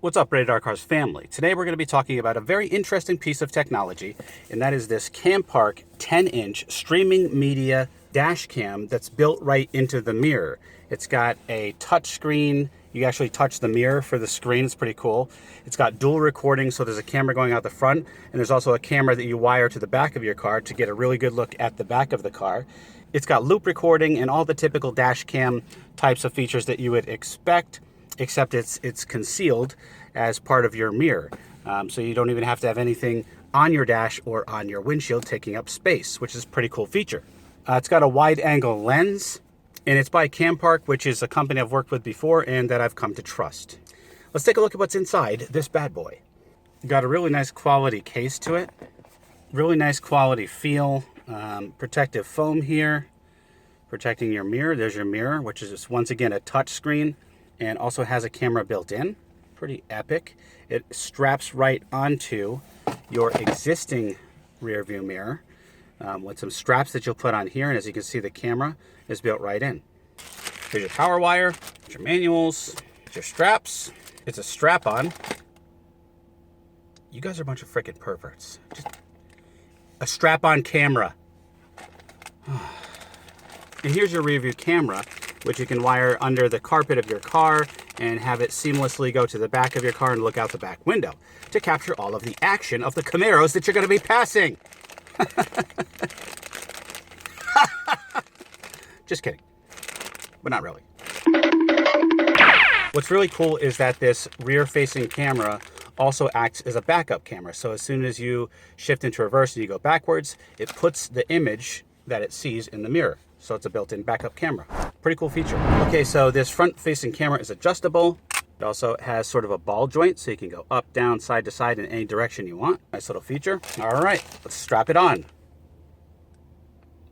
What's up, Radar Cars family? Today we're going to be talking about a very interesting piece of technology, and that is this Campark 10-inch streaming media dash cam that's built right into the mirror. It's got a touch screen. You actually touch the mirror for the screen. It's pretty cool. It's got dual recording, so there's a camera going out the front, and there's also a camera that you wire to the back of your car to get a really good look at the back of the car. It's got loop recording and all the typical dash cam types of features that you would expect, except it's concealed as part of your mirror. So you don't even have to have anything on your dash or on your windshield taking up space, which is a pretty cool feature. It's got a wide angle lens, and it's by Campark, which is a company I've worked with before and that I've come to trust. Let's take a look at what's inside this bad boy. Got a really nice quality case to it. Really nice quality feel. Protective foam here, protecting your mirror. There's your mirror, which is just, once again, a touch screen, and also has a camera built in. Pretty epic. It straps right onto your existing rear view mirror with some straps that you'll put on here, and as you can see, the camera is built right in. Here's your power wire, your manuals, your straps. It's a strap-on. You guys are a bunch of freaking perverts. Just a strap-on camera. And here's your rear view camera, which you can wire under the carpet of your car and have it seamlessly go to the back of your car and look out the back window to capture all of the action of the Camaros that you're going to be passing. Just kidding, but not really. What's really cool is that this rear-facing camera also acts as a backup camera. So as soon as you shift into reverse and you go backwards, it puts the image that it sees in the mirror. So it's a built-in backup camera. Pretty cool feature. Okay, so this front-facing camera is adjustable. It also has sort of a ball joint, so you can go up, down, side to side in any direction you want. Nice little feature. All right, let's strap it on.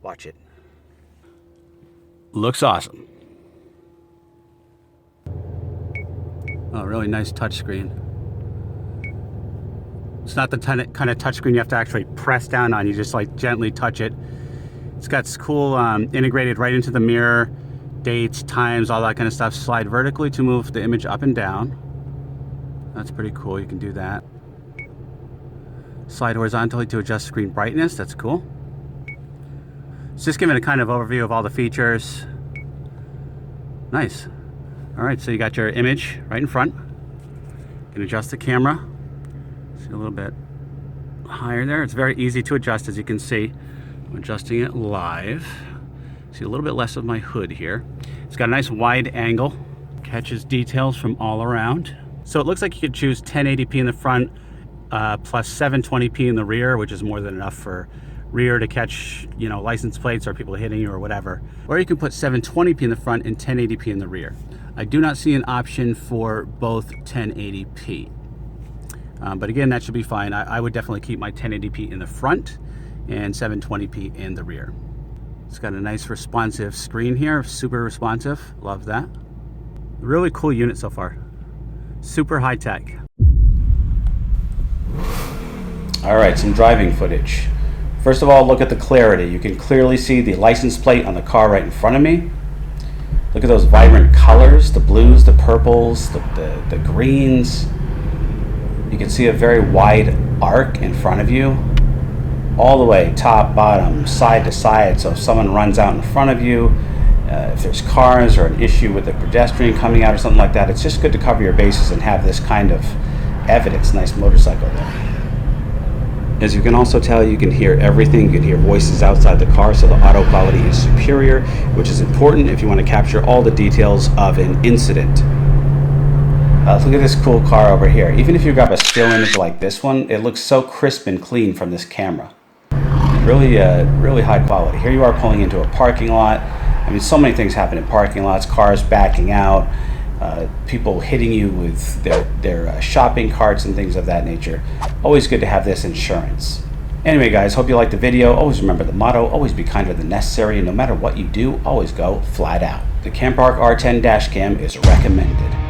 Watch it. Looks awesome. Oh, really nice touchscreen. It's not the kind of touchscreen you have to actually press down on. You just like gently touch it. It's got cool integrated right into the mirror, dates, times, all that kind of stuff. Slide vertically to move the image up and down. That's pretty cool. You can do that. Slide horizontally to adjust screen brightness. That's cool. It's just giving a kind of overview of all the features. Nice. All right, so you got your image right in front. You can adjust the camera. See a little bit higher there. It's very easy to adjust, as you can see. I'm adjusting it live. See a little bit less of my hood here. It's got a nice wide angle. Catches details from all around. So it looks like you could choose 1080p in the front plus 720p in the rear, which is more than enough for rear to catch, you know, license plates or people hitting you or whatever. Or you can put 720p in the front and 1080p in the rear. I do not see an option for both 1080p. But again, that should be fine. I would definitely keep my 1080p in the front and 720p in the rear. It's got a nice responsive screen here, super responsive. Love that. Really cool unit so far. Super high tech. All right, some driving footage. First of all, look at the clarity. You can clearly see the license plate on the car right in front of me. Look at those vibrant colors, the blues, the purples, the greens. You can see a very wide arc in front of you, all the way top, bottom, side to side. So if someone runs out in front of you, if there's cars or an issue with a pedestrian coming out or something like that, it's just good to cover your bases and have this kind of evidence. Nice motorcycle there. As you can also tell, you can hear everything. You can hear voices outside the car, so the audio quality is superior, which is important if you want to capture all the details of an incident. Look at this cool car over here. Even if you grab a still image like this one, it looks so crisp and clean from this camera. Really high quality. Here you are pulling into a parking lot. I mean, so many things happen in parking lots. Cars backing out, people hitting you with their shopping carts and things of that nature. Always good to have this insurance. Anyway, guys, hope you liked the video. Always remember the motto, always be kinder than necessary, and no matter what you do, always go flat out. The Campark R10 Dashcam is recommended.